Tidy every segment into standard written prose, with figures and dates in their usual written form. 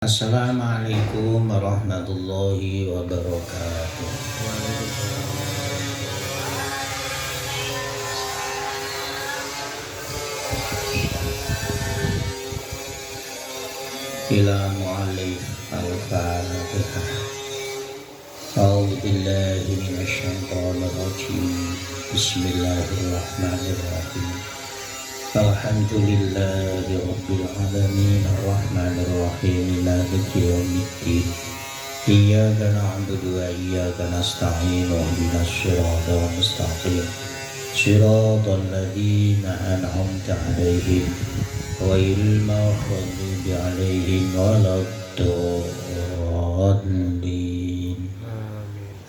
Assalamualaikum warahmatullahi wabarakatuh. Ila mu'allif al-Fatihah. A'udzu billahi minasy syaithanir rajim. Bismillahirrahmanirrahim. Alhamdulillahi rabbil alamin arrahmanir rahim maliki yaumiddin. Iyyaka na'budu wa iyyaka nasta'in ihdinas siratal mustaqim. Siratal ladzina an'amta 'alaihim ghairil maghdubi 'alaihim waladdallin.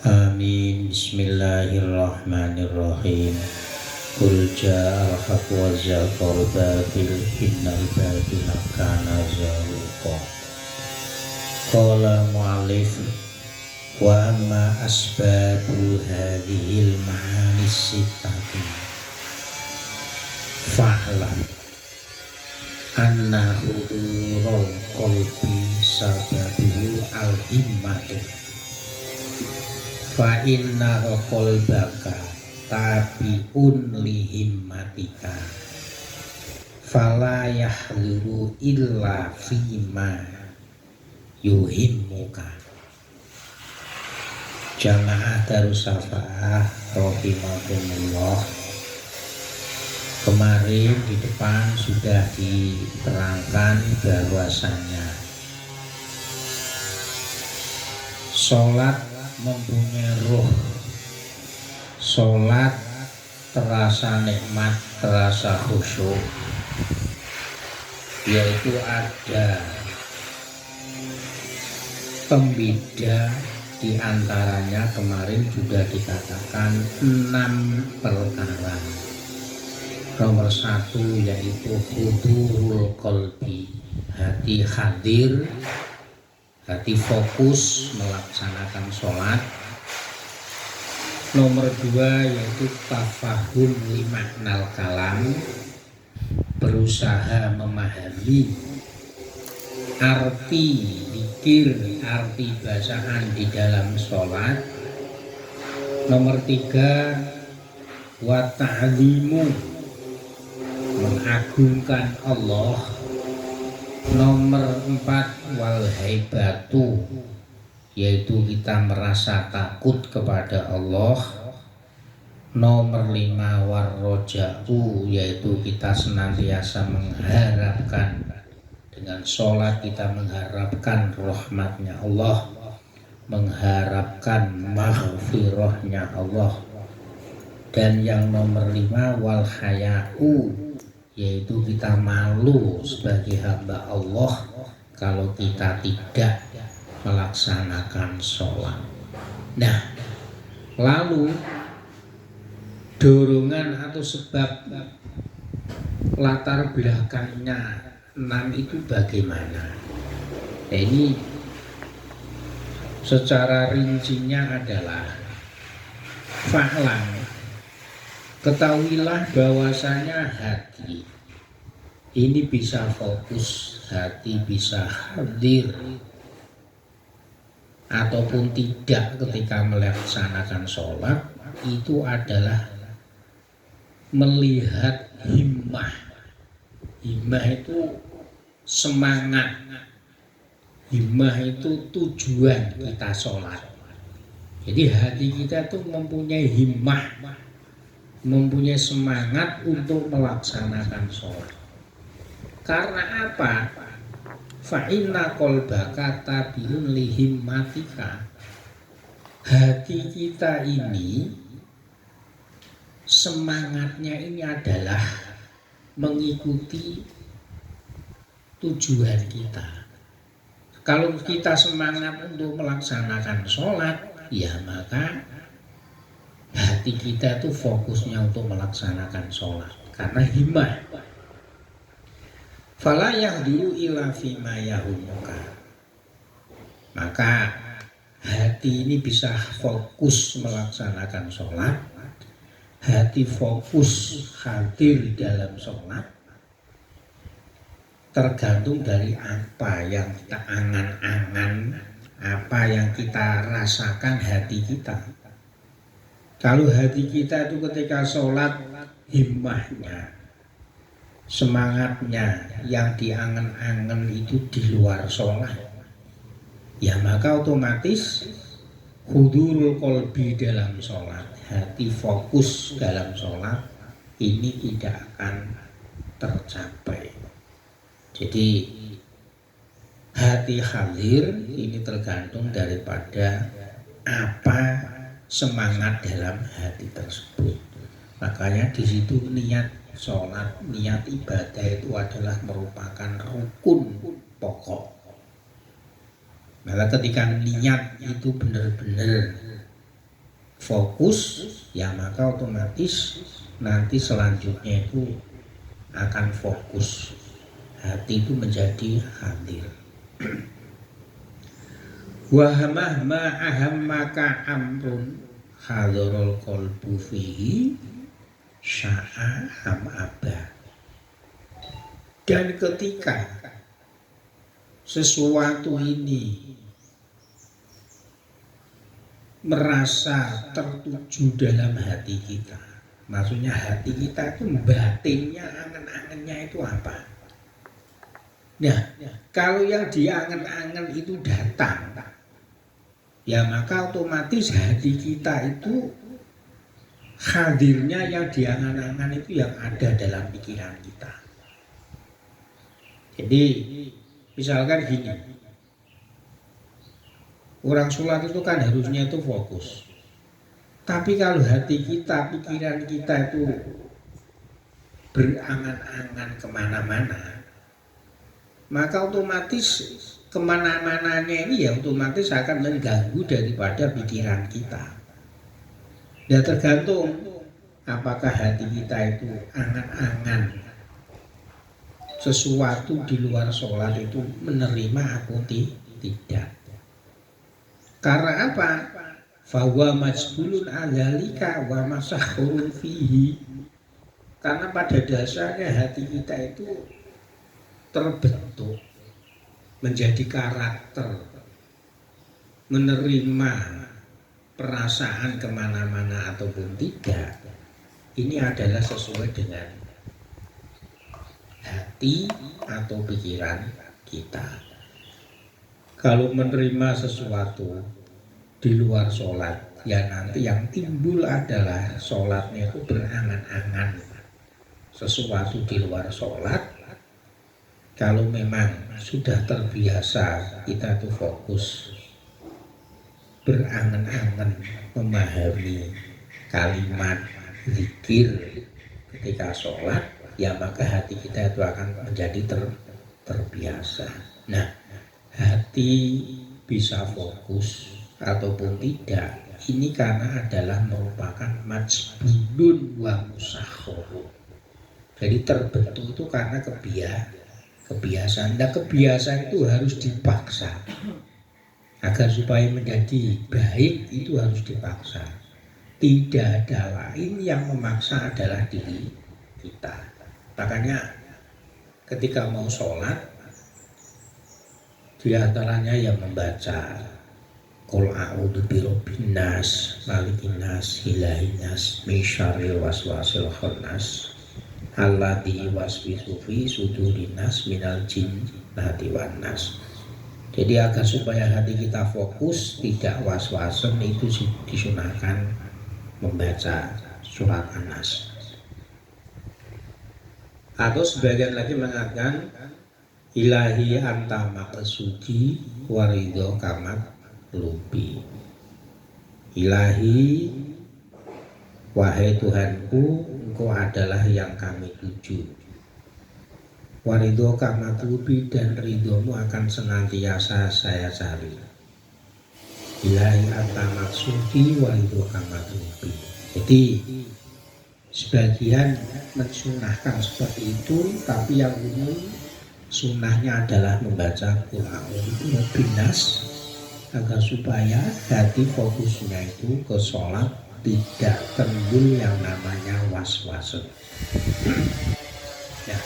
Amin. Bismillahirrahmanirrahim. Qul ja'al haqq wa zahaqal batil innal batila kana zahuqa. Qala mu'allif wa amma asbabu hadhil ma'ani sittati fa'lam anna hudurul qalbi sababu al-himmatu fa inna qalbaka tabi'un lihimmatika fala yahduru illa fima yuhimmuka. Jamaah Darussafaah rahimakumullah, kemarin di depan sudah diterangkan bahwasanya sholat mempunyai ruh. Sholat terasa nikmat, terasa khusyuk, yaitu ada pembeda di antaranya. Kemarin sudah dikatakan 6 perkara. Nomor 1 yaitu hudurul qalbi, hati hadir, hati fokus melaksanakan sholat. Nomor 2 yaitu tafahum limaknal kalam, berusaha memahami arti zikir, arti bacaan di dalam sholat. Nomor 3 wa ta'zimu, mengagungkan Allah. Nomor 4 wal haibatu, yaitu kita merasa takut kepada Allah. Nomor 5 warroja'u, yaitu kita senantiasa mengharapkan, dengan sholat kita mengharapkan rahmatnya Allah, mengharapkan maghfirahnya Allah. Dan yang nomor 5 wal haya'u, yaitu kita malu sebagai hamba Allah kalau kita tidak melaksanakan sholat. Nah, lalu dorongan atau sebab latar belakangnya 6 itu bagaimana? Nah, ini secara rincinya adalah fa'lam, ketahuilah bahwasanya hati ini bisa fokus, hati bisa hadir ataupun tidak ketika melaksanakan sholat. Itu adalah melihat himmah. Himmah itu semangat, himmah itu tujuan kita sholat. Jadi hati kita tuh mempunyai himmah, mempunyai semangat untuk melaksanakan sholat. Karena apa? Fa inna qalbaka tabi'un lihimmatika. Hati kita ini semangatnya ini adalah mengikuti tujuan kita. Kalau kita semangat untuk melaksanakan sholat, ya maka hati kita tuh fokusnya untuk melaksanakan sholat karena himmah. Fala yahdiru ila fima yahumuka, maka hati ini bisa fokus melaksanakan sholat, hati fokus hadir dalam sholat tergantung dari apa yang kita angan-angan, apa yang kita rasakan hati kita. Kalau hati kita itu ketika sholat, himmahnya, semangatnya yang diangan-angan itu di luar sholat, ya maka otomatis hudurul qalbi dalam sholat, hati fokus dalam sholat, ini tidak akan tercapai. Jadi hati hadir ini tergantung daripada apa semangat dalam hati tersebut. Makanya di situ niat sholat, niat ibadah itu adalah merupakan rukun pokok. Maka ketika niat itu benar-benar fokus, ya maka otomatis nanti selanjutnya itu akan fokus. Hati itu menjadi hadir. Wa mahma ahammaka amrun hadarul qalbu fihi sya'a am aba. Dan ketika sesuatu ini merasa tertuju dalam hati kita, maksudnya hati kita itu batinnya, angan-angannya itu apa? Nah, kalau yang diangan-angan itu datang, ya maka otomatis hati kita itu hadirnya yang diangan-angan itu yang ada dalam pikiran kita. Jadi misalkan gini, orang sholat itu kan harusnya itu fokus. Tapi kalau hati kita, pikiran kita itu berangan-angan kemana-mana, maka otomatis kemana-mananya ini ya otomatis akan mengganggu daripada pikiran kita. Ya tergantung apakah hati kita itu angan-angan sesuatu di luar sholat itu menerima atau tidak. Karena apa? Fawa majbulun adzalika wa masakhurun fihi. Karena pada dasarnya hati kita itu terbentuk menjadi karakter, menerima perasaan kemana-mana ataupun tidak. Ini adalah sesuai dengan hati atau pikiran kita. Kalau menerima sesuatu di luar sholat, ya nanti yang timbul adalah sholatnya itu berangan-angan sesuatu di luar sholat. Kalau memang sudah terbiasa kita tuh fokus berangan-angan memahami kalimat zikir ketika sholat, ya maka hati kita itu akan menjadi terbiasa. Nah, hati bisa fokus ataupun tidak, ini karena adalah merupakan majbulun wa musakhkhurun. Jadi terbentuk itu karena kebiasaan. Dan kebiasaan itu harus dipaksa. Agar supaya menjadi baik itu harus dipaksa. Tidak ada lain yang memaksa adalah diri kita. Makanya ketika mau sholat, di antaranya yang membaca Qul a'udzu birabbin nas, malikin nas, ilahin nas, min syarril waswasil khannas, alladzi yuwaswisu fi sudurin nas minal jinnati wan nas. Jadi agar supaya hati kita fokus, tidak was-wasan, itu disunahkan membaca surat An-Nas. Atau sebagian lagi mengatakan ilahi anta maqsudi waridho kamat lubi. Ilahi, wahai Tuhanku, Engkau adalah yang kami tuju. Waridho kamatlubi, dan ridhomu akan senantiasa saya cari. Ilahi anta maksudi waridho kamatlubi. Jadi sebagian mensunahkan seperti itu, tapi yang umum sunnahnya adalah membaca Qul a'udzu binas, agar supaya hati fokusnya itu ke sholat, tidak timbul yang namanya was-was. Ya.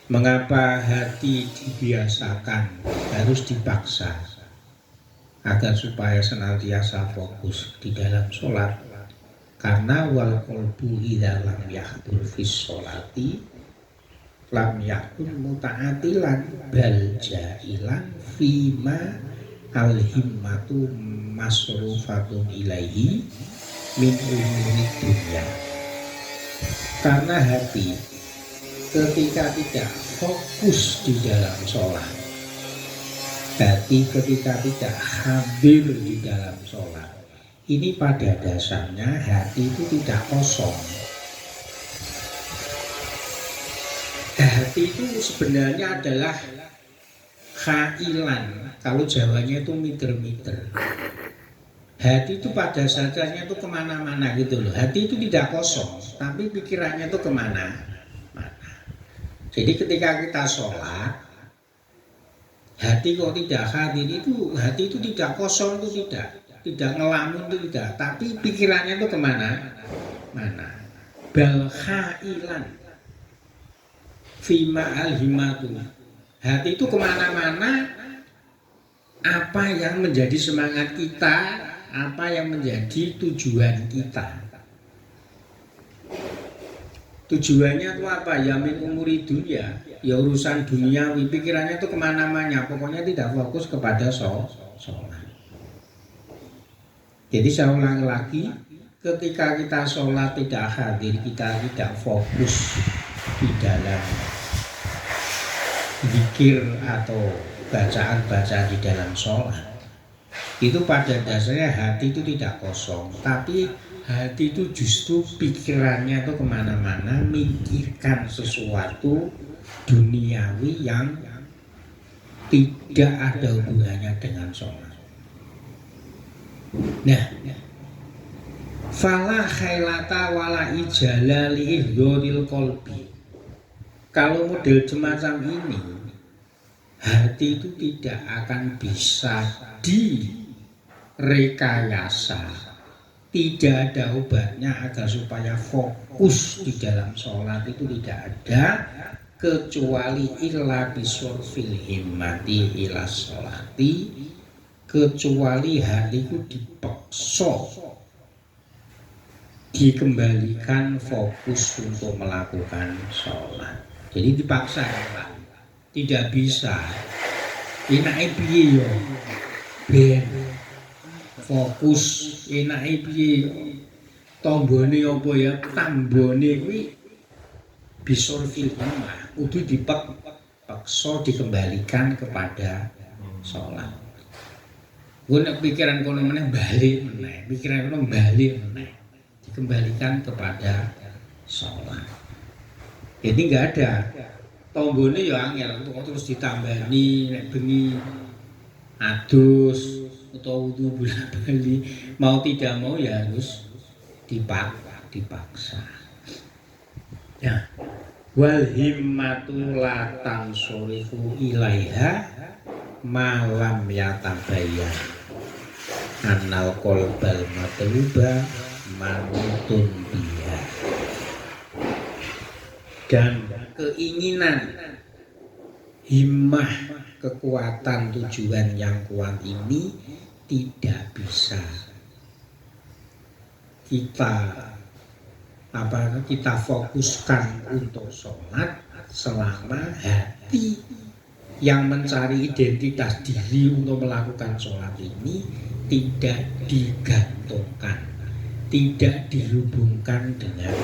Mengapa hati dibiasakan harus dipaksa agar supaya senantiasa fokus di dalam sholat? Karena wal qalbu idza lam yahdur fis sholati lam yakun muta'atilan bal jailan fima al himmatu masrufatun ilaihi min umuri dunya. Karena hati ketika tidak fokus di dalam sholat, hati ketika tidak hadir di dalam sholat, ini pada dasarnya hati itu tidak kosong. Hati itu sebenarnya adalah khailan, kalau Jawanya itu miter-miter. Hati itu pada dasarnya itu kemana-mana gitu loh. Hati itu tidak kosong, tapi pikirannya itu kemana-mana. Jadi ketika kita sholat, hati kok tidak hadir, itu hati itu tidak kosong, itu tidak ngelamun, itu tidak, tapi pikirannya itu kemana-mana. Bal khailan fima al-himatu, hati itu kemana-mana. Apa yang menjadi semangat kita, apa yang menjadi tujuan kita. Tujuannya itu apa? Ya min umuri dunia, ya urusan duniawi. Pikirannya itu kemana-mana, pokoknya tidak fokus kepada sholat. Jadi saya ulang lagi, ketika kita sholat tidak hadir, kita tidak fokus di dalam zikir atau bacaan-bacaan di dalam sholat, itu pada dasarnya hati itu tidak kosong, tapi hati itu justru pikirannya itu kemana-mana, mikirkan sesuatu duniawi yang tidak ada hubungannya dengan sholat. Nah, fala khailata wala ijala li ihdoril qalbi. Kalau model semacam ini, hati itu tidak akan bisa direkayasa. Tidak ada obatnya agar supaya fokus di dalam sholat, itu tidak ada, kecuali illa bisurfil himmati ila sholati, kecuali hatiku dipaksa, dikembalikan fokus untuk melakukan sholat. Jadi dipaksa, tidak bisa. Enake piye yo? Ben fokus enake piye? Tombone apa ya? Tambone kuwi bisur filmah, kudu dipaksa dikembalikan kepada sholat. Gue nek pikiran kono meneh balik meneh, pikiran kono balik meneh, dikembalikan kepada sholat. Jadi nggak ada tombone ya angel, terus ditambani nek bengi adus atau wudu bolak-balik, mau tidak mau ya harus dipaksa. Ya, wal himmatu la tansurifu ilaiha malam yatabayyan annal qalbal matluba manutun biha. Dan keinginan, himmah, kekuatan tujuan yang kuat ini tidak bisa kita fokuskan untuk sholat selama hati yang mencari identitas diri untuk melakukan sholat ini tidak digantungkan, tidak dihubungkan dengan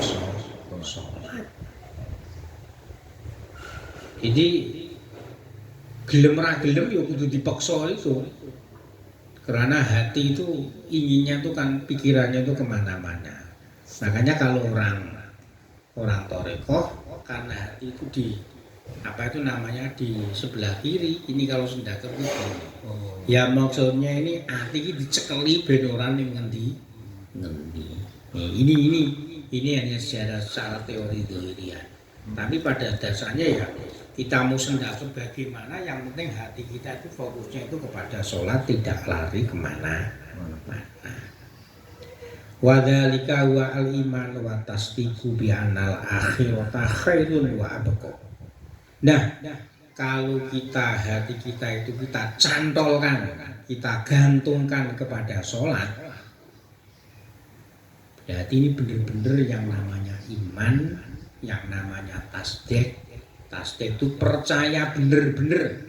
sholat. Jadi gelem ra gelem ya kudu dipaksa itu, karena hati itu inginnya tuh kan, pikirannya itu kemana-mana. Makanya kalau orang torekoh, karena hati itu di di sebelah kiri, ini kalau sudah kerucut, ya maksudnya ini hati ini dicekeli ben ora ning ngendi. Ini hanya secara teori dohirian. Tapi pada dasarnya ya kita mau sendak bagaimana, yang penting hati kita itu fokusnya itu kepada sholat, tidak lari kemana-mana. Wadzalika wa al-iman wa tasdiqu bi annal akhirata khairun wa abqa. Nah, kalau hati kita itu kita cantolkan, kita gantungkan kepada sholat, berarti ini benar-benar yang namanya iman, yang namanya tasdik. Tasdik itu percaya benar-benar.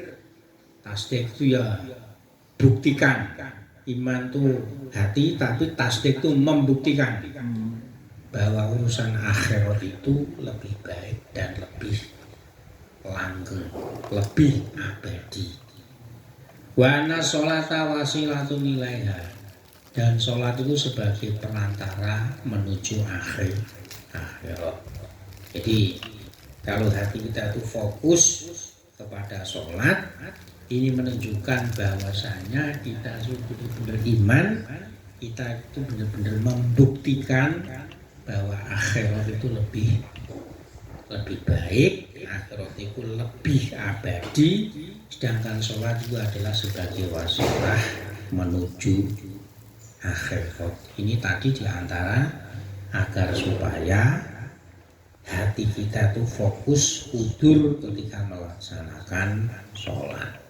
Tasdik itu ya buktikan. Iman itu hati, tapi tasdik itu membuktikan bahwa urusan akhirat itu lebih baik dan lebih langgeng, lebih abadi. Wa anna sholata wasilatun ilaiha, dan sholat itu sebagai perantara menuju akhirat. Jadi kalau hati kita itu fokus kepada sholat, ini menunjukkan bahwasanya kita itu benar-benar iman, kita itu benar-benar membuktikan bahwa akhirat itu lebih baik, akhirat itu lebih abadi, sedangkan sholat itu adalah sebagai wasilah menuju akhirat. Ini tadi diantara agar supaya hati kita itu fokus kudur ketika melaksanakan sholat.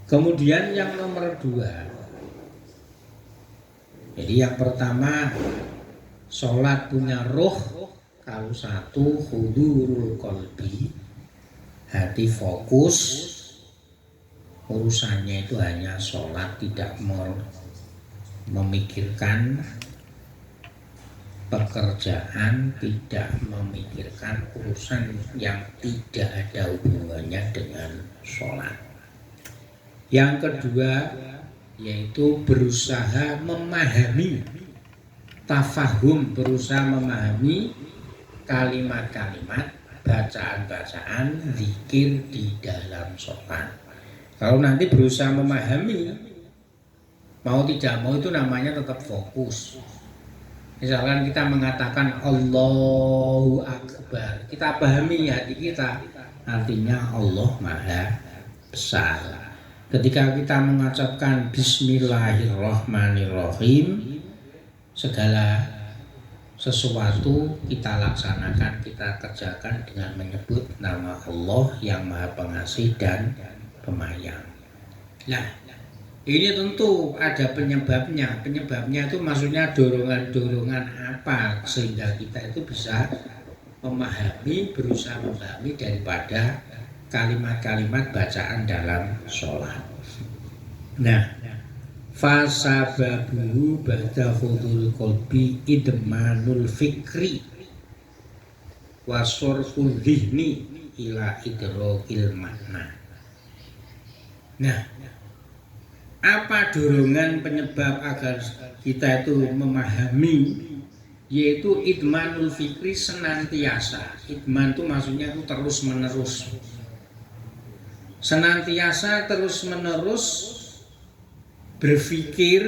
Kemudian yang nomor 2, jadi yang pertama sholat punya roh. Kalau satu hudurul qalbi, hati fokus, urusannya itu hanya sholat, tidak memikirkan pekerjaan, tidak memikirkan urusan yang tidak ada hubungannya dengan sholat. Yang kedua yaitu berusaha memahami, tafahum, berusaha memahami kalimat-kalimat, bacaan-bacaan zikir di dalam sholat. Kalau nanti berusaha memahami, mau tidak mau itu namanya tetap fokus. Misalkan kita mengatakan Allahu Akbar, kita pahami hati kita, artinya Allah Maha Besar. Ketika kita mengucapkan Bismillahirrahmanirrahim, segala sesuatu kita laksanakan, kita kerjakan dengan menyebut nama Allah yang Maha Pengasih dan Pemayang. Nah, ini tentu ada penyebabnya. Penyebabnya itu maksudnya dorongan-dorongan apa sehingga kita itu bisa memahami, berusaha memahami daripada kalimat-kalimat bacaan dalam sholat. Nah, fasababuhu ba'da hudul qalbi idmanul fikri wasorful dhihni ila idrokil makna. Nah, apa dorongan penyebab agar kita itu memahami, yaitu idmanul fikri, senantiasa. Idman itu maksudnya itu terus menerus, senantiasa terus menerus berpikir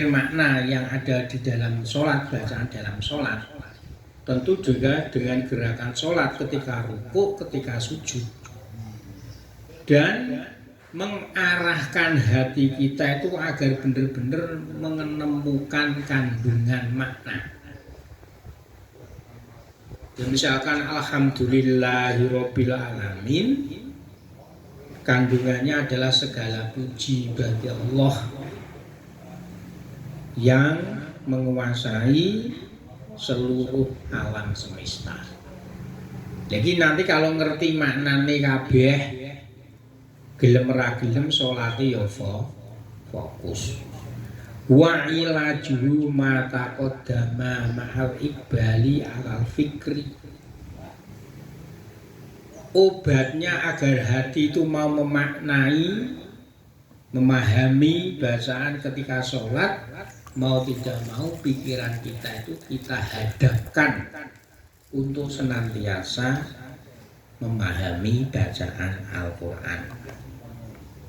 makna yang ada di dalam sholat, bacaan dalam sholat. Tentu juga dengan gerakan sholat ketika ruku, ketika sujud, dan mengarahkan hati kita itu agar benar-benar menemukan kandungan makna. Ya, misalkan alhamdulillahirabbil alamin, kandungannya adalah segala puji bagi Allah yang menguasai seluruh alam semesta. Jadi nanti kalau ngerti maknane kabeh, gelem ra gelem salate ya fokus. Wa ilajuhu ma taqaddama ma'al iqbali alal fikri. Obatnya agar hati itu mau memaknai, memahami bacaan ketika sholat, mau tidak mau pikiran kita itu kita hadapkan untuk senantiasa memahami bacaan Al-Quran.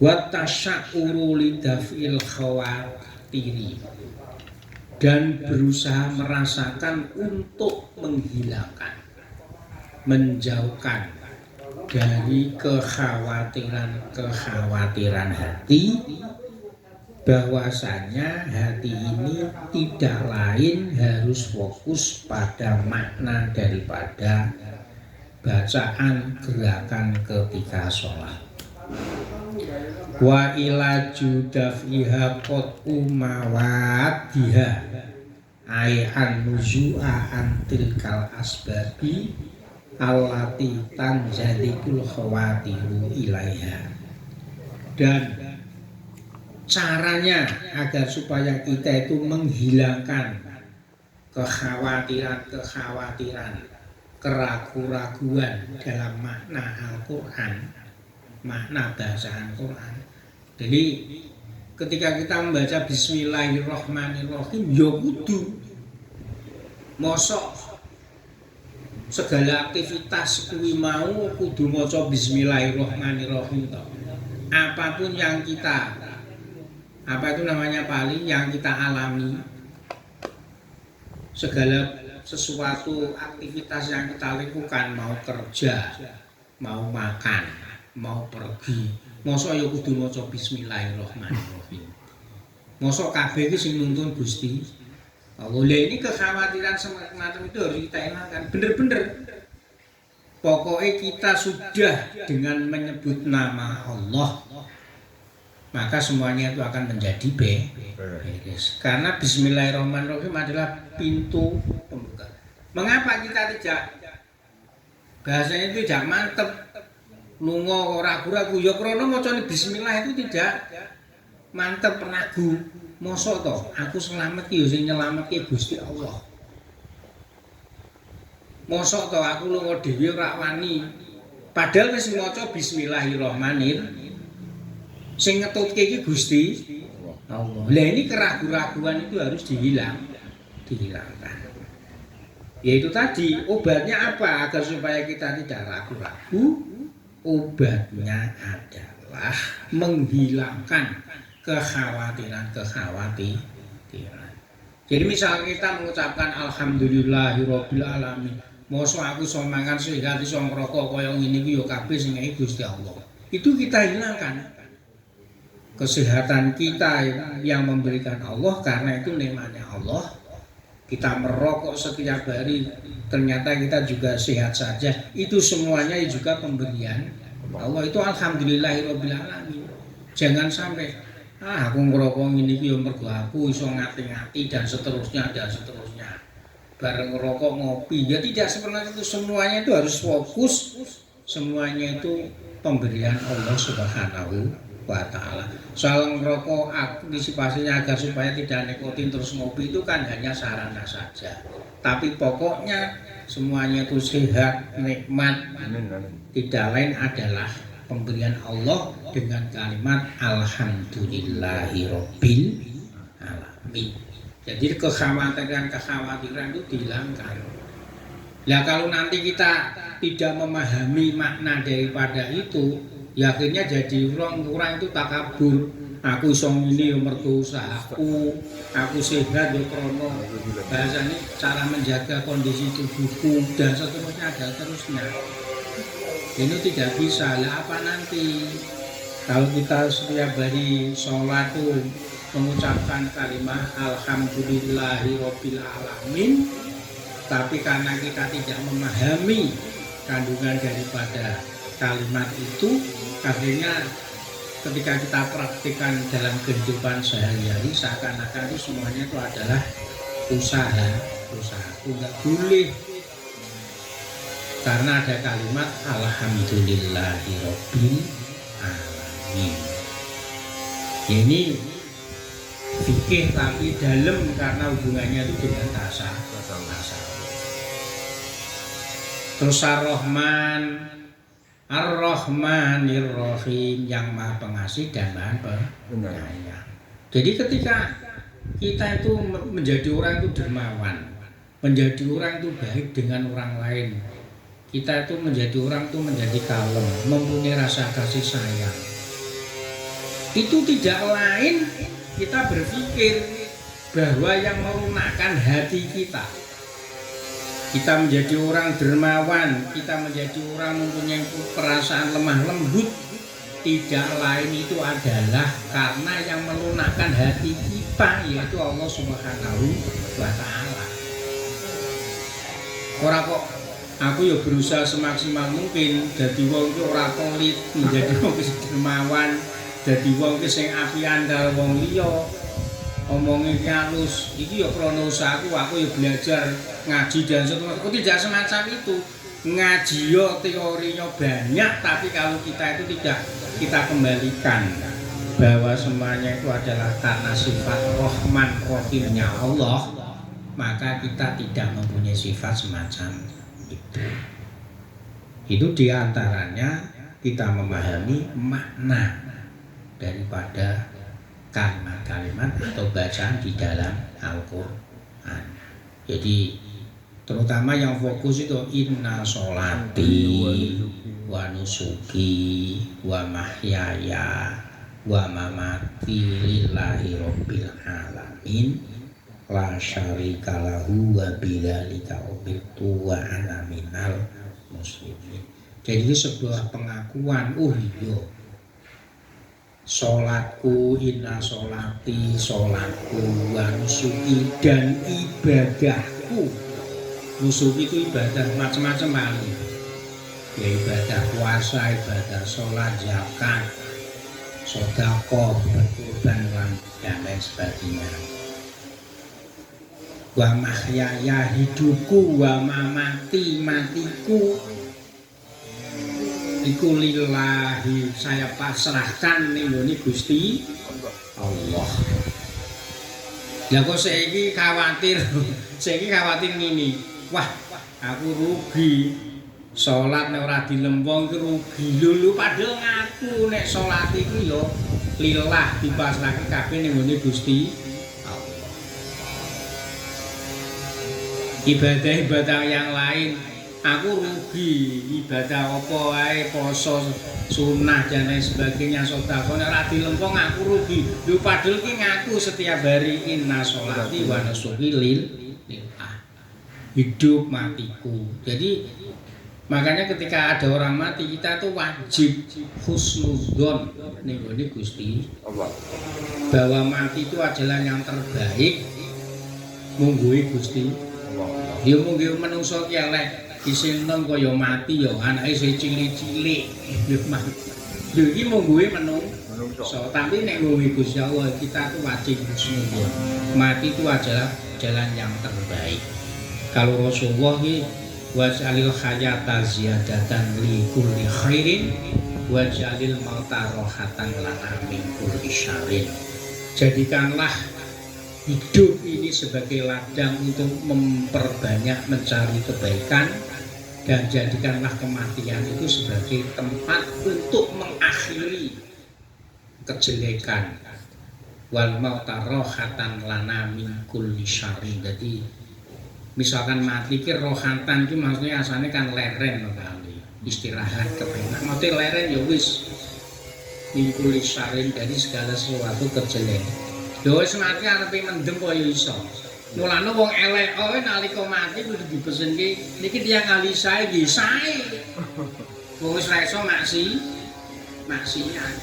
Wa tasya'uru lidaf'il khawatiri, dan berusaha merasakan untuk menghilangkan, menjauhkan dari kekhawatiran hati, bahwasanya hati ini tidak lain harus fokus pada makna daripada bacaan gerakan ketika sholat. Wa ila judafiha qad umawadiha ay an nuzu'a an tilkal asbabi allati tanjalikul khawatiru ilaiha. Dan caranya agar supaya kita itu menghilangkan kekhawatiran-kekhawatiran, keraguan-raguan dalam makna Al-Quran, makna bacaan Quran. Jadi ketika kita membaca Bismillahirrahmanirrahim, ya kudu mosok segala aktivitas kuwi mau kudu maca Bismillahirrahmanirrahim. Apapun yang kita paling yang kita alami, segala sesuatu aktivitas yang kita lakukan, mau kerja, mau makan, mau pergi, mosok ya kudu maca Bismillahirrahmanirrahim. Mosok kabeh iki sing nuntun Gusti Allah. Ini kekhawatiran semacam itu harus kita hilangkan. Bener-bener pokoknya kita sudah dengan menyebut nama Allah, maka semuanya itu akan menjadi beres. Karena Bismillahirrahmanirrahim adalah pintu pembuka. Mengapa kita bahasanya itu tidak mantep, lunga ragu-ragu, ya krana macane bismillah itu tidak mantep, ragu. Mosok to aku selamat ki ya sing nyelametke Gusti Allah. Mosok to aku lunga dhewe ora wani. Padahal wis maca bismillahirrahmanirrahim. Sing ngetutke iki Gusti Allah. Lah ini keraguan-raguan itu harus dihilangkan. Yaitu tadi obatnya apa agar supaya kita tidak ragu-ragu? Obatnya adalah menghilangkan kekhawatiran. Jadi misal kita mengucapkan alhamdulillahirabbil alamin. Mosok aku iso mangan sehat iso ngrokok kaya ngene iki ya kabeh sing Gusti Allah. Itu kita hilangkan. Kesehatan kita yang memberikan Allah, karena itu nikmatnya Allah. Kita merokok setiap hari, ternyata kita juga sehat saja. Itu semuanya juga pemberian Allah. Itu alhamdulillahirabbil alamin. Jangan sampai aku ngerokok ngene iki ya mergo aku iso ngati-ngati dan seterusnya. Bareng ngerokok ngopi. Ya tidak seperti itu, semuanya itu harus fokus. Semuanya itu pemberian Allah Subhanahu wa ta'ala. Soal ngerokok antisipasinya agar supaya tidak nikotin terus ngopi itu kan hanya sarana saja. Tapi pokoknya semuanya itu sehat, nikmat. Tidak lain adalah pemberian Allah dengan kalimat alhamdulillahirabbil alamin. Jadi kekhawatiran itu dihilangkan. Nah kalau nanti kita tidak memahami makna daripada itu, ya akhirnya jadi orang itu takabur. Aku iso ngene ya mergo usahaku, aku sehat ya krana bahasanya cara menjaga kondisi tubuhku dan seterusnya. Ini tidak bisa. Lah apa nanti kalau kita setiap hari sholat tuh mengucapkan kalimat alhamdulillahirabbil alamin, tapi karena kita tidak memahami kandungan daripada kalimat itu, akhirnya ketika kita praktikkan dalam kehidupan sehari-hari seakan-akan itu semuanya itu adalah usaha. Enggak boleh, karena ada kalimat alhamdulillahirabbil alamin. Ini fikih tapi dalam, karena hubungannya itu dengan tasawuf. Terus Ar-Rahmanir-Rahim, yang Maha Pengasih dan Maha Penyayang. Jadi ketika kita itu menjadi orang itu dermawan, menjadi orang itu baik dengan orang lain, kita itu menjadi orang itu menjadi kalem, mempunyai rasa kasih sayang. Itu tidak lain kita berpikir bahwa yang melunakkan hati kita. Kita menjadi orang dermawan, kita menjadi orang mempunyai perasaan lemah lembut, tidak lain itu adalah karena yang melunakkan hati kita, yaitu Allah Subhanahu wa ta'ala. Ora kok Aku ya berusaha semaksimal mungkin dadi wong ki ora pelit, menjadi wong ki dermawan, dadi wong ki sing apian karo wong liya. Omonge ki halus. Iki ya krana usahaku, aku ya belajar ngaji dan seterusnya. Aku tidak semacam itu. Ngaji yo teorinya banyak, tapi kalau kita itu tidak kita kembalikan bahwa semuanya itu adalah karena sifat Rahman Rahimnya Allah, maka kita tidak mempunyai sifat semacam itu diantaranya kita memahami makna daripada kalimat-kalimat atau bacaan di dalam Al-Quran. Jadi terutama yang fokus itu inna sholati wa nusuki wa mahyaya wa mamati lillahi rabbil alamin la syarika lahu wa bidzalika umirtu wa ana minal muslimin. Jadi itu sebuah pengakuan, oh iya sholatku, inna sholati, sholatku, wa nusuki, dan ibadahku. Nusuki itu ibadah macam-macam kali, ya ibadah puasa, ibadah sholat, zakat, sedekah, berkurban, dan lain sebagainya. Wa mahyaya, hidupku, wa mamati, matiku, iku lillahi, saya pasrahkan ning Gusti Allah. Lah kok saiki khawatir ngene. Wah, aku rugi. Salat nek ora dilempong ki rugi. Lho padahal ngaku nek salat iku ya lillah dipasrahke kabeh ning Gusti Allah. Ibadah-ibadah yang lain aku rugi, ibadah apa wae, poso, sunah dan lain sebagainya, sedekah nek ora dilempong aku rugi. Lho padahal ki ngaku setiap hari inna sholati wa nusuki lillah. Hidup matiku. Jadi makanya ketika ada orang mati kita tuh wajib husnudzon ning Gusti Allah. Bahwa mati itu adalah yang terbaik mungguhi Gusti Allah. Ya mungguhi manungsa ki elek isin nang kaya mati ya anake sing cilik-cilik lho iki mungguhe menungso tapi nek ngombe Gusti Allah kita tuh wajib husnudzon. Mati itu adalah jalan yang terbaik. Kalau Rasulullah ki waj'alil hayata ziyadatan li kulli khairin waj'alil mauta rohatan lana min kulli syarrin. Jadikanlah hidup ini sebagai ladang untuk memperbanyak mencari kebaikan, dan jadikanlah kematian itu sebagai tempat untuk mengakhiri kejelekan. Wal mauta rohatan lana min kulli syarrin. Jadi misalkan mati ki rohatan ki maksudnya asalnya kan leren kali, istirahat kepenak. Mati leren ya wis min kulli syarrin, dari segala sesuatu kejelekan. Lho wis mati arepe mendem kok ya iso. Mulane wong elek wae nalika mati kudu dipesenke niki tiyang ali sae nggih sae. Wong wis ra iso maksiat.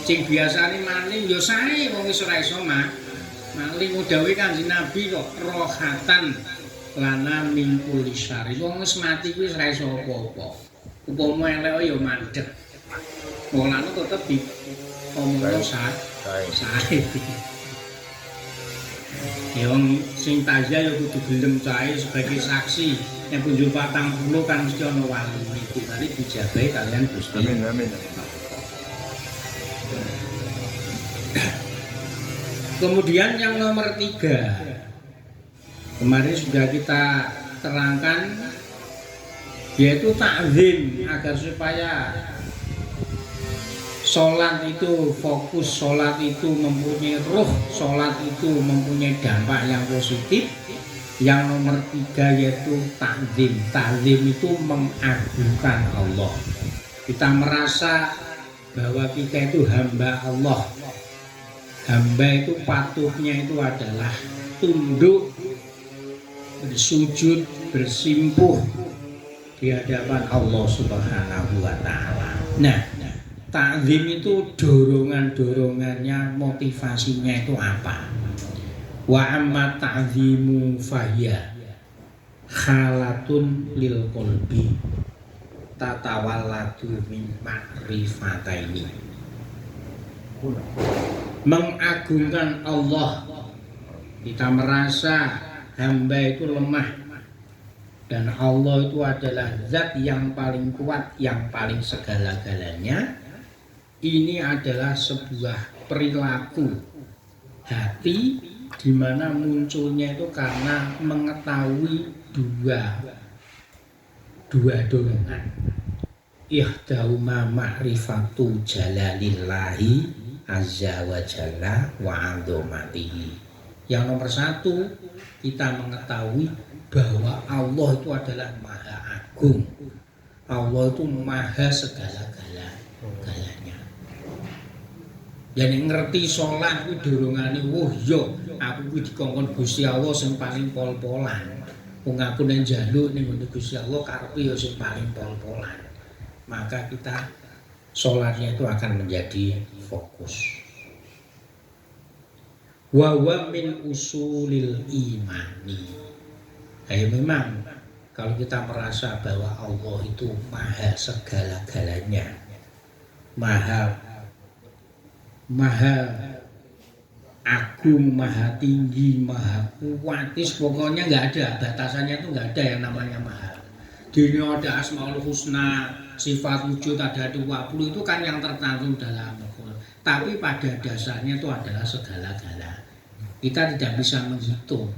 Sing biasane maling ya sae wong wis ora iso maling dawuhe Kanjeng Nabi kok rohatan lana min kulli syarri. Wong wis mati kuwi ora iso apa-apa. Upama elek ya mandeg. Mulane tetep di omongno sae. Ya wong sing tajah ya kudu gelem cahe sebagai saksi. Nek punjul 40 kan mesti ana wali iki kali dijabahi kalian Gusti. Amin. Kemudian yang nomor 3 kemarin sudah kita terangkan, yaitu ta'zim, agar supaya sholat itu fokus, sholat itu mempunyai ruh, sholat itu mempunyai dampak yang positif. Yang nomor 3 yaitu ta'zim. Ta'zim itu mengagungkan Allah. Kita merasa bahwa kita itu hamba Allah. Hamba itu patutnya itu adalah tunduk, bersujud, bersimpuh di hadapan Allah Subhanahu wa Ta'ala. Nah, ta'zim itu dorongan-dorongannya, motivasinya itu apa? Wa amma ta'zimu fahiya khalatun lil qalbi tatawalladu min ma'rifataini. Mengagungkan Allah, kita merasa hamba itu lemah dan Allah itu adalah zat yang paling kuat, yang paling segala-galanya. Ini adalah sebuah perilaku hati di mana munculnya itu karena mengetahui dua dorongan. Ihdahuma ma'rifatu jalalillahi azza wa jalla wa 'azamatihi. Yang nomor satu, kita mengetahui bahwa Allah itu adalah maha agung. Allah itu maha segala-galanya. Jadi ngerti sholat itu dorongane, wah yo aku kuwi dikongkon Gusti Allah sing paling pol-polan. Wong aku ning njaluk ning Gusti Allah karepe yo sing paling pol-polan. Maka kita sholatnya itu akan menjadi fokus. Wa wa min usulil imani. Memang kalau kita merasa bahwa Allah itu maha segala-galanya, maha agung, maha tinggi, maha kuat, pokoknya nggak ada batasannya, itu nggak ada yang namanya maha. Dunia ada asmaul husna, sifat wujud ada 20, itu kan yang tercantum dalam Al-Quran. Tapi pada dasarnya itu adalah segala-gala. Kita tidak bisa menghitung.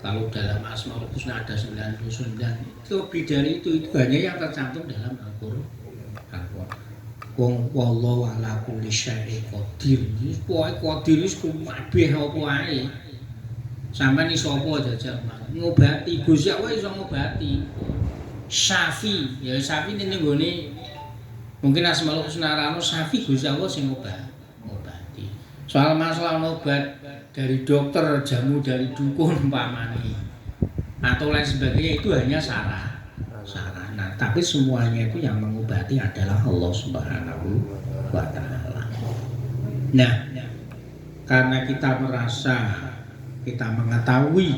Kalau dalam asmaul husna ada 99, itu lebih dari itu hanya yang tercantum dalam Al-Quran. Wong wallahu ala kulli syai'in qadir. Pokoke qadir wis kabeh apa wae. Sampeyan iso apa jajal ngobati, Gusti Allah iso ngobati. Syafi, ya Syafi ning nggone mungkin Asmaul Husna rano Syafi Gusti Allah sing ngobati. Soal masalah obat dari dokter, jamu dari dukun umpamane atau lain sebagainya itu hanya saran. Nah, tapi semuanya itu yang mengobati adalah Allah Subhanahu wa Ta'ala. Nah, karena kita merasa, kita mengetahui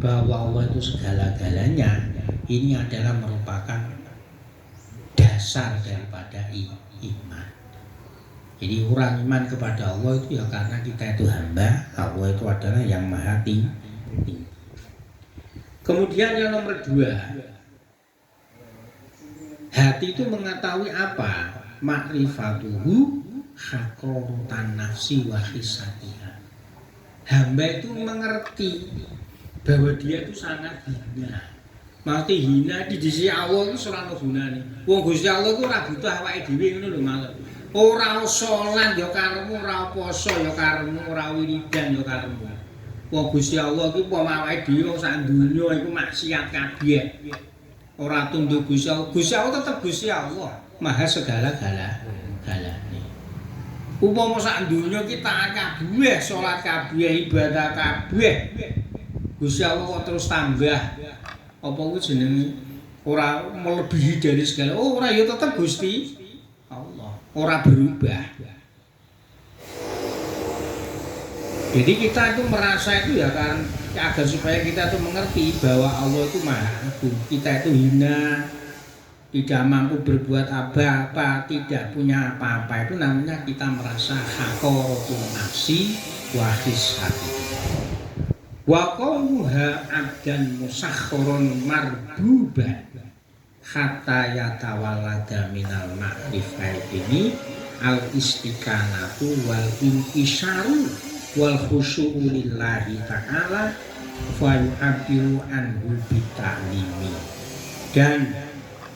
bahwa Allah itu segala-galanya, ini adalah merupakan dasar daripada iman. Jadi orang iman kepada Allah itu ya karena kita itu hamba, Allah itu adalah yang maha tinggi. Kemudian yang nomor 2, hati itu mengetahui apa? Ma'rifatuhu haqqatan nafsi wa hisatiha. Hamba itu mengerti bahwa dia itu sangat hina. Maksudnya hina di sisi Allah itu ora ono gunane. Wong Gusti Allah ku ora butuh awake dhewe ngono lho maksud. Ora salat ya karepmu, ora poso ya karepmu, ora wiridan ya karepmu. Wong Gusti Allah ku umpama awake dhewe sak donya iku maksiat kabeh. Ora tunduk Gusti Allah. Gusti Allah tetep Gusti Allah, maha segala-galanya. Umpama sak donya kita kabeh salat kabeh ibadah kabeh. Gusti Allah kok terus tambah. Apa kuwi jenenge ora melebihi dari segala. Oh, ora ya tetep Gusti Allah. Ora berubah. Jadi kita itu merasa itu ya kan agar supaya kita itu mengerti bahwa Allah itu maha agung. Kita itu hina, tidak mampu berbuat apa-apa, tidak punya apa-apa, itu namanya kita merasa haqqatun nafsi wa hisati. Wa qawmuha abdan musakhkharun marbuba hatta yatawallada minal ma'rifaini al istiqanatu wal intisharu wal khusyu'u lillahi ta'ala fa yu'abbiru anhu bitalimi. Dan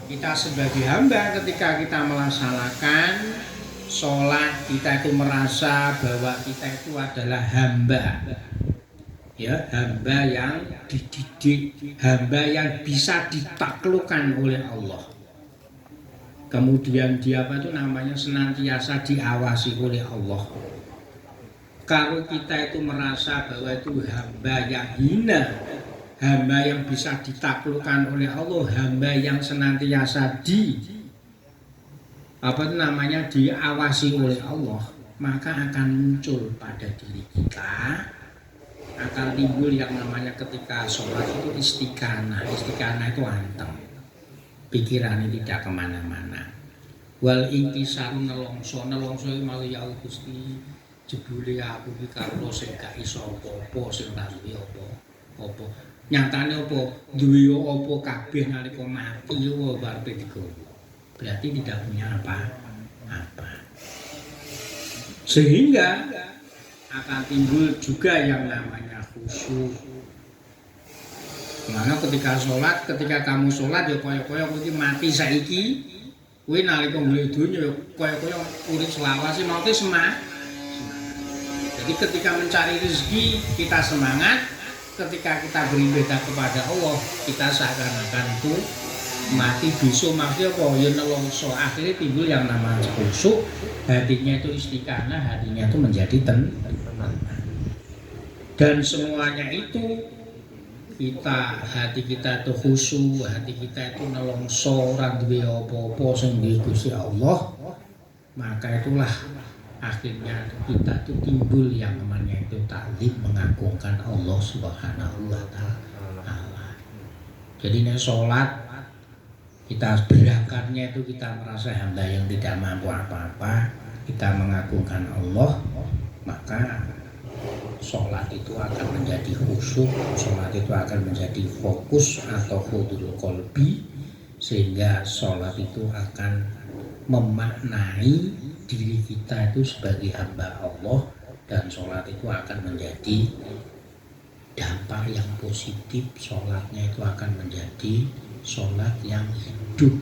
kita sebagai hamba ketika kita melaksanakan sholat, kita itu merasa bahwa kita itu adalah hamba, ya, hamba yang dididik, hamba yang bisa ditaklukkan oleh Allah. Kemudian dia apa itu namanya senantiasa diawasi oleh Allah. Kalau kita itu merasa bahwa itu hamba yang hina, hamba yang bisa ditaklukkan oleh Allah, hamba yang senantiasa diawasi oleh Allah, maka akan muncul pada diri kita akan timbul yang namanya ketika sholat itu istiqanah. Istiqanah itu anteng, pikirannya tidak kemana-mana. Wal intisaru nelongso malah ya Gusti jebule aku iki karo sing gak iso apa-apa, sing ora duwe apa-apa. Nyatane apa duwe apa kabeh nalika mati yo barepe digawa. Berarti tidak punya apa-apa. Sehingga akan timbul juga yang namanya khusyuk. Karena ketika kamu sholat ya kaya-kaya kowe mati saiki, kowe nalika golek donya ya kaya-kaya urip selawase mate semangat. Jadi ketika mencari rezeki kita semangat, ketika kita beribadah kepada Allah kita seakan-akan itu mati besok maksudnya apa ya nelongso, akhirnya timbul yang namanya khusyuk, hatinya itu istiqanah, hatinya itu menjadi tenang. Dan semuanya itu hati kita itu khusyuk, hati kita itu nelongso, ora duwe apa-apa sing duwe Gusti Allah, maka itulah akhirnya kita itu timbul yang namanya itu taklim, mengagungkan Allah Subhanahu wa taala. Jadi nek salat kita berangkatnya itu kita merasa hamba yang tidak mampu apa-apa, kita mengagungkan Allah, maka sholat itu akan menjadi khusyuk, sholat itu akan menjadi fokus atau hudurul qalbi, sehingga sholat itu akan memaknai diri kita itu sebagai hamba Allah, dan sholat itu akan menjadi dampak yang positif. Sholatnya itu akan menjadi sholat yang hidup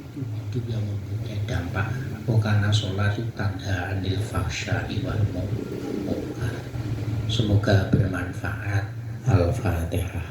yang mempunyai dampak. Karena sholat itu tanda anil fahsya'i wal munkar. Semoga bermanfaat. Al-Fatihah.